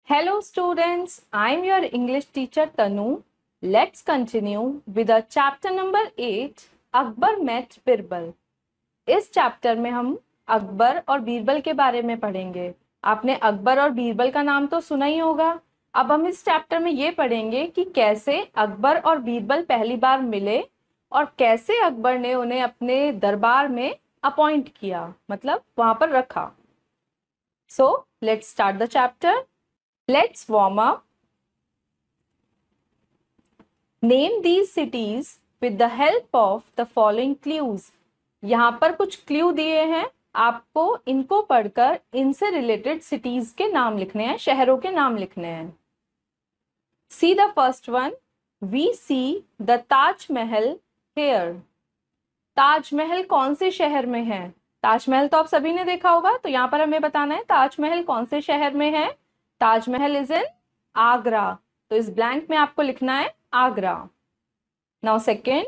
Hello students, I am your English teacher Tanu. Let's continue with the chapter number 8 Akbar met Birbal. इस chapter में हम अकबर और बीरबल के बारे में पढ़ेंगे। आपने अकबर और बीरबल का नाम तो सुना ही होगा। अब हम इस चैप्टर में ये पढ़ेंगे कि कैसे अकबर और बीरबल पहली बार मिले और कैसे अकबर ने उन्हें अपने दरबार में अपॉइंट किया, मतलब वहां पर रखा। So let's start the chapter. Let's warm up. Name these cities with the help of the following clues. यहाँ पर कुछ क्लू दिए हैं, आपको इनको पढ़कर इनसे रिलेटेड सिटीज के नाम लिखने हैं, शहरों के नाम लिखने हैं। See the first one. We see the Taj Mahal here. Taj Mahal कौन से शहर में है? ताजमहल तो आप सभी ने देखा होगा, तो यहाँ पर हमें बताना है ताजमहल कौन से शहर में है। ताजमहल इज इन आगरा, तो इस ब्लैंक में आपको लिखना है Agra. Now second,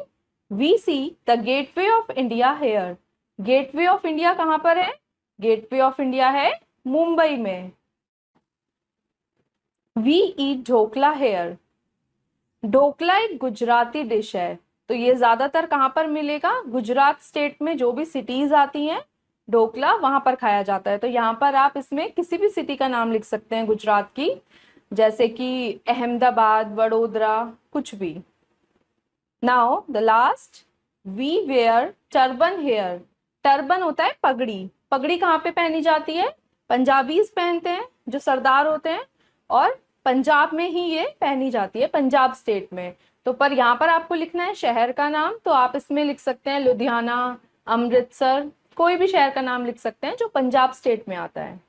we see the gateway of India here. Gateway of India कहां पर है? गेटवे ऑफ इंडिया है मुंबई में। We eat dhokla here. Dhokla एक गुजराती डिश है, तो ये ज्यादातर कहां पर मिलेगा? गुजरात स्टेट में जो भी सिटीज आती हैं ढोकला वहां पर खाया जाता है। तो यहाँ पर आप इसमें किसी भी सिटी का नाम लिख सकते हैं गुजरात की, जैसे कि अहमदाबाद, वडोदरा, कुछ भी। Now the last, we wear turban here. Turban होता है पगड़ी। पगड़ी कहाँ पे पहनी जाती है? पंजाबीज पहनते हैं, जो सरदार होते हैं, और पंजाब में ही ये पहनी जाती है, पंजाब स्टेट में। तो पर यहाँ पर आपको लिखना है शहर का नाम, तो आप इसमें लिख सकते हैं लुधियाना, अमृतसर, कोई भी शहर का नाम लिख सकते हैं जो पंजाब स्टेट में आता है।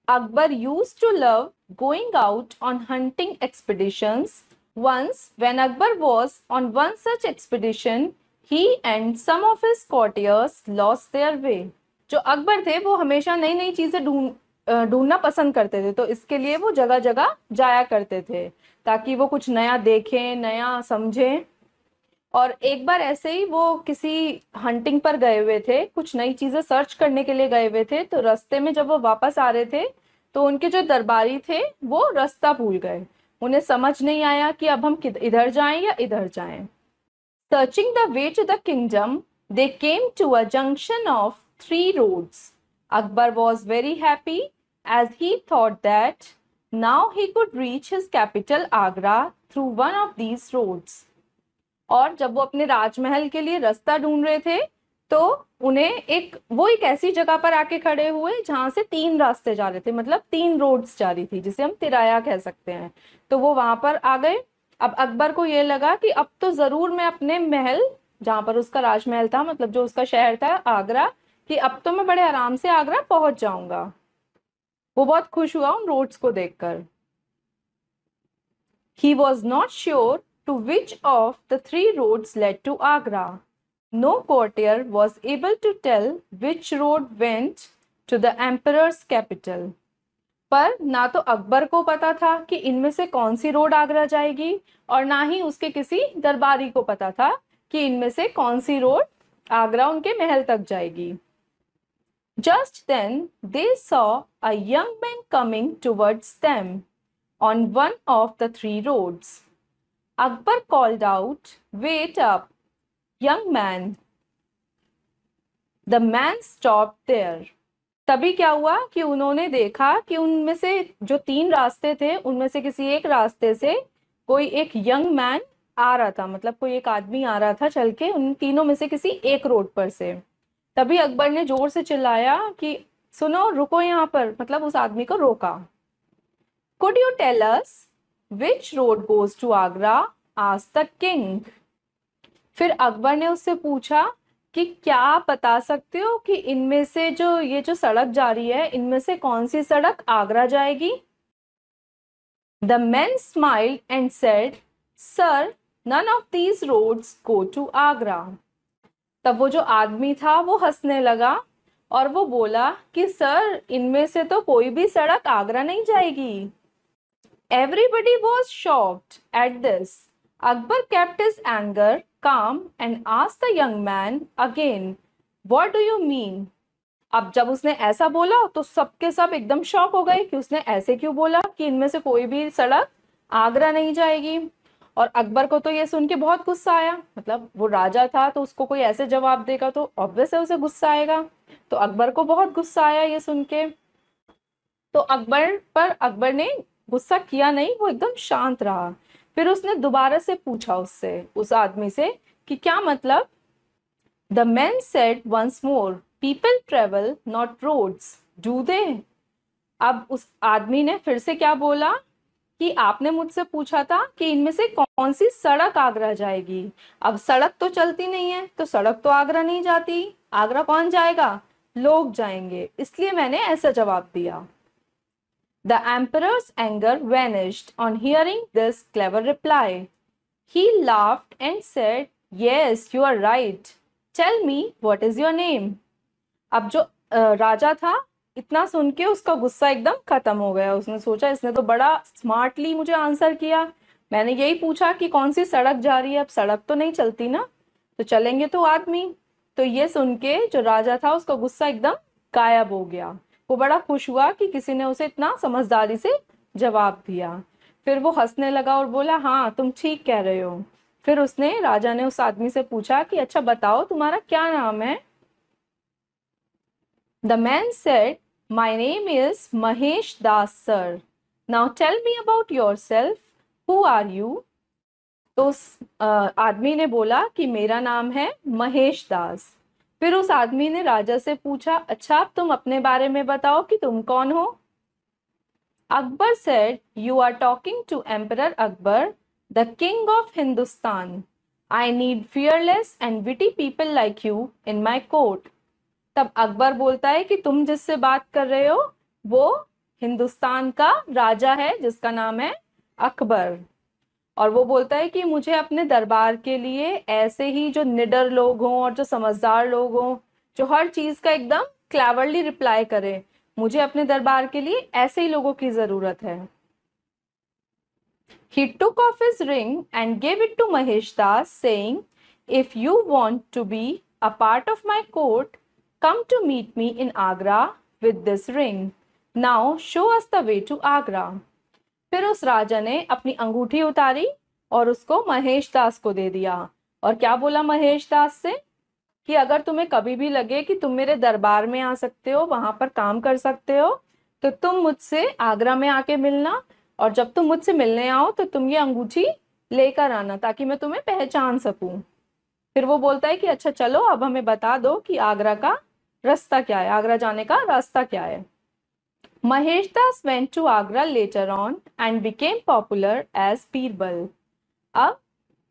Akbar used to love going out on hunting expeditions. Once when Akbar was on one such expedition, he and some of his courtiers lost their way. जो अकबर थे वो हमेशा नई नई चीजें ढूंढना पसंद करते थे, तो इसके लिए वो जगह जगह जाया करते थे ताकि वो कुछ नया देखें, नया समझें। और एक बार ऐसे ही वो किसी हंटिंग पर गए हुए थे, कुछ नई चीजें सर्च करने के लिए गए हुए थे, तो रास्ते में जब वो वापस आ रहे थे तो उनके जो दरबारी थे वो रास्ता भूल गए। उन्हें समझ नहीं आया कि अब हम इधर जाएं या इधर जाएं। Searching the way to the kingdom, they came to a junction of 3 roads. Akbar was very happy as he thought that now he could reach his capital Agra through one of these roads. और जब वो अपने राजमहल के लिए रास्ता ढूंढ रहे थे तो उन्हें एक ऐसी जगह पर आके खड़े हुए जहां से 3 रास्ते जा रहे थे, मतलब 3 रोड्स जा रही थी, जिसे हम तिराया कह सकते हैं। तो वो वहां पर आ गए। अब अकबर को ये लगा कि अब तो जरूर मैं अपने महल, जहां पर उसका राजमहल था, मतलब जो उसका शहर था आगरा, कि अब तो मैं बड़े आराम से आगरा पहुंच जाऊंगा। वो बहुत खुश हुआ उन रोड्स को देखकर। He was not sure to which of the 3 roads led to Agra. No courtier was able to tell which road went to the emperor's capital. पर ना तो अकबर को पता था कि इनमें से कौन सी रोड आगरा जाएगी, और ना ही उसके किसी दरबारी को पता था कि इनमें से कौन सी रोड आगरा उनके महल तक जाएगी। Just then they saw a young man coming towards them on one of the 3 roads. Akbar called out, "Wait up, young man." The man stopped there. तभी क्या हुआ कि उन्होंने देखा कि उनमें से जो 3 रास्ते थे उनमें से किसी एक रास्ते से कोई एक यंग मैन आ रहा था, मतलब कोई एक आदमी आ रहा था चल के उन तीनों में से किसी एक रोड पर से। तभी अकबर ने जोर से चिल्लाया कि सुनो, रुको यहाँ पर, मतलब उस आदमी को रोका। Could you tell us which road goes to Agra? asked the king. फिर अकबर ने उससे पूछा कि क्या आप बता सकते हो कि इनमें से ये जो सड़क जा रही है, इनमें से कौन सी सड़क आगरा जाएगी? The man smiled and said, "Sir, none of these roads go to Agra." तब वो जो आदमी था वो हंसने लगा और वो बोला कि सर, इनमें से तो कोई भी सड़क आगरा नहीं जाएगी। Everybody was shocked at this. Akbar kept his anger calm and asked the young man again, "What do you mean?" अब जब उसने ऐसा बोला तो सबके सब एकदम शॉक हो गए कि उसने ऐसे क्यों बोला कि इनमें से कोई भी सड़क आगरा नहीं जाएगी। और अकबर को तो ये सुन के बहुत गुस्सा आया, मतलब वो राजा था तो उसको कोई ऐसे जवाब देगा तो ऑब्वियस है उसे गुस्सा आएगा। तो अकबर को बहुत गुस्सा आया ये सुन के। तो अकबर ने गुस्सा किया नहीं, वो एकदम शांत रहा। फिर उसने दोबारा से पूछा उससे, उस आदमी से, कि क्या मतलब। The man said once more, people travel not roads, do they. अब उस आदमी ने फिर से क्या बोला कि आपने मुझसे पूछा था कि इनमें से कौन सी सड़क आगरा जाएगी। अब सड़क तो चलती नहीं है तो सड़क तो आगरा नहीं जाती, आगरा कौन जाएगा, लोग जाएंगे, इसलिए मैंने ऐसा जवाब दिया। The emperor's anger vanished on hearing this clever reply. He laughed and said, "Yes, you are right. Tell me, what is your name?" अब जो राजा था, इतना सुन के उसका गुस्सा एकदम खत्म हो गया। उसने सोचा इसने तो बड़ा स्मार्टली मुझे आंसर किया, मैंने यही पूछा कि कौन सी सड़क जा रही है, अब सड़क तो नहीं चलती ना, तो चलेंगे तो आदमी। तो ये सुन के जो राजा था उसका गुस्सा एकदम गायब हो गया। वो बड़ा खुश हुआ कि किसी ने उसे इतना समझदारी से जवाब दिया। फिर वो हंसने लगा और बोला, हाँ तुम ठीक कह रहे हो। फिर उसने राजा ने उस आदमी से पूछा कि अच्छा बताओ तुम्हारा क्या नाम है। The man said, "My name is Mahesh Das, sir. Now tell me about yourself. Who are you?" तो उस आदमी ने बोला कि मेरा नाम है महेश दास। फिर उस आदमी ने राजा से पूछा, अच्छा अब तुम अपने बारे में बताओ कि तुम कौन हो। Akbar said, "You are talking to Emperor Akbar, the king of Hindustan. I need fearless and witty people like you in my court." तब अकबर बोलता है कि तुम जिससे बात कर रहे हो वो हिंदुस्तान का राजा है जिसका नाम है अकबर। और वो बोलता है कि मुझे अपने दरबार के लिए ऐसे ही जो निडर लोग हों और जो समझदार लोग हों, जो हर चीज का एकदम क्लेवरली रिप्लाई करे, मुझे अपने दरबार के लिए ऐसे ही लोगों की जरूरत है। He took off his ring and gave it to Mahesh Das, saying, "If you want to be a part of my court, come to meet me in Agra with this ring. Now show us the way to Agra." फिर उस राजा ने अपनी अंगूठी उतारी और उसको महेश दास को दे दिया। और क्या बोला महेश दास से कि अगर तुम्हें कभी भी लगे कि तुम मेरे दरबार में आ सकते हो, वहां पर काम कर सकते हो, तो तुम मुझसे आगरा में आके मिलना। और जब तुम मुझसे मिलने आओ तो तुम ये अंगूठी लेकर आना ताकि मैं तुम्हें पहचान सकूं। फिर वो बोलता है कि अच्छा चलो अब हमें बता दो कि आगरा का रास्ता क्या है, आगरा जाने का रास्ता क्या है। Mahesh Das went to Agra later on and became popular as Birbal. अब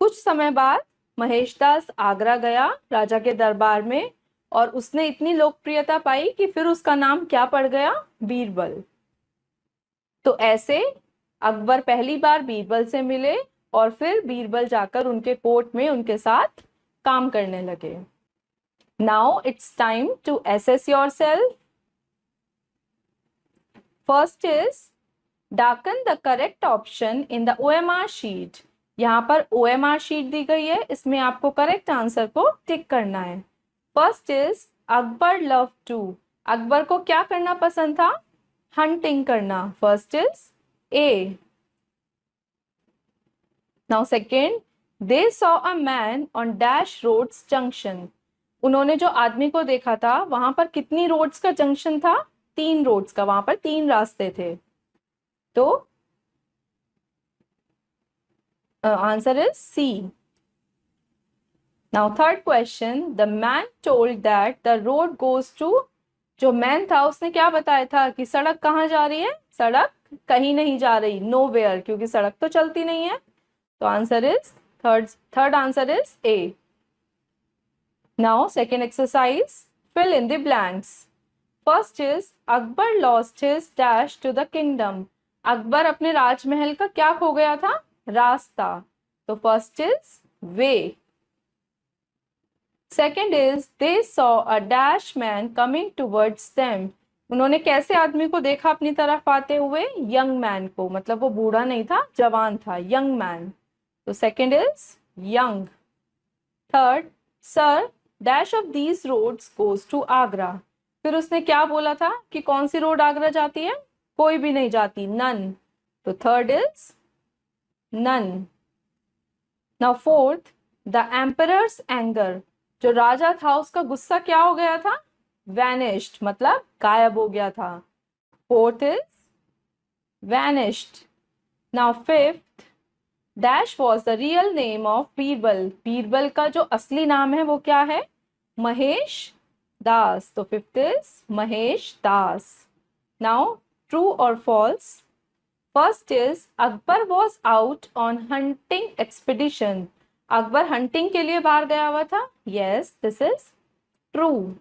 कुछ समय बाद महेश दास आगरा गया राजा के दरबार में और उसने इतनी लोकप्रियता पाई कि फिर उसका नाम क्या पड़ गया, बीरबल। तो ऐसे अकबर पहली बार बीरबल से मिले और फिर बीरबल जाकर उनके कोर्ट में उनके साथ काम करने लगे। Now it's time to assess yourself. First is darken the correct option in the OMR sheet। यहाँ पर OMR शीट दी गई है, इसमें आपको करेक्ट आंसर को टिक करना है। First is Akbar love to. Akbar को क्या करना पसंद था, हंटिंग करना। First is A. Now second, they saw a man on dash roads junction. उन्होंने जो आदमी को देखा था वहां पर कितनी रोड्स का जंक्शन था, 3 रोड्स का, वहां पर 3 रास्ते थे। तो answer is C. Now third question, the man told that the road goes to. जो मैन था उसने क्या बताया था कि सड़क कहाँ जा रही है, सड़क कहीं नहीं जा रही, नोवेयर, क्योंकि सड़क तो चलती नहीं है। तो answer is third answer is A. Now second exercise, fill in the blanks. First is Akbar lost his dash to the kingdom. Akbar अपने राजमहल का क्या खो गया था, रास्ता। तो first is way. Second is they saw a dash man coming towards them. उन्होंने कैसे आदमी को देखा अपनी तरफ आते हुए, यंग मैन को, मतलब वो बूढ़ा नहीं था, जवान था, यंग मैन। तो second is young. Third, sir dash of these roads goes to Agra. फिर उसने क्या बोला था कि कौन सी रोड आगरा जाती है? कोई भी नहीं जाती, नन। तो third is none. Now fourth, the emperor's anger, जो राजा था उसका गुस्सा क्या हो गया था? वैनिश्ड, मतलब गायब हो गया था। Fourth is vanished. Now fifth, dash was the real name of Birbal, Birbal का जो असली नाम है वो क्या है? महेश दास। तो fifth is Mahesh Das. Now true और false. First is Akbar was out on hunting expedition, Akbar hunting के लिए बाहर गया हुआ था। Yes, this is true.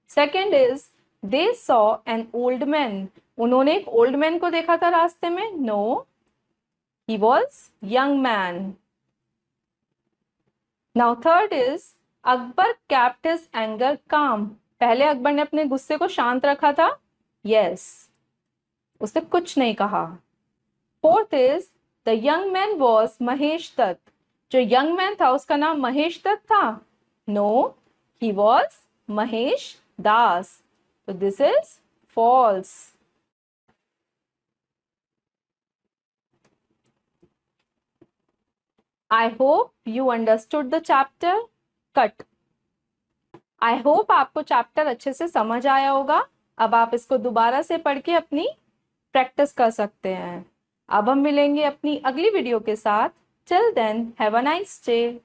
Second is they saw an old man, उन्होंने एक ओल्ड मैन को देखा था रास्ते में। No, he was young man. Now third is Akbar kept his anger calm, पहले अकबर ने अपने गुस्से को शांत रखा था। yes, उसने कुछ नहीं कहा। Fourth is the young man was Mahesh Dutt, जो यंग मैन था उसका नाम महेश दत्त था। No, he was Mahesh Das. तो this is false. I hope you understood the chapter. Cut. I hope आपको चैप्टर अच्छे से समझ आया होगा। अब आप इसको दोबारा से पढ़ के अपनी प्रैक्टिस कर सकते हैं। अब हम मिलेंगे अपनी अगली वीडियो के साथ। Till then have a nice day.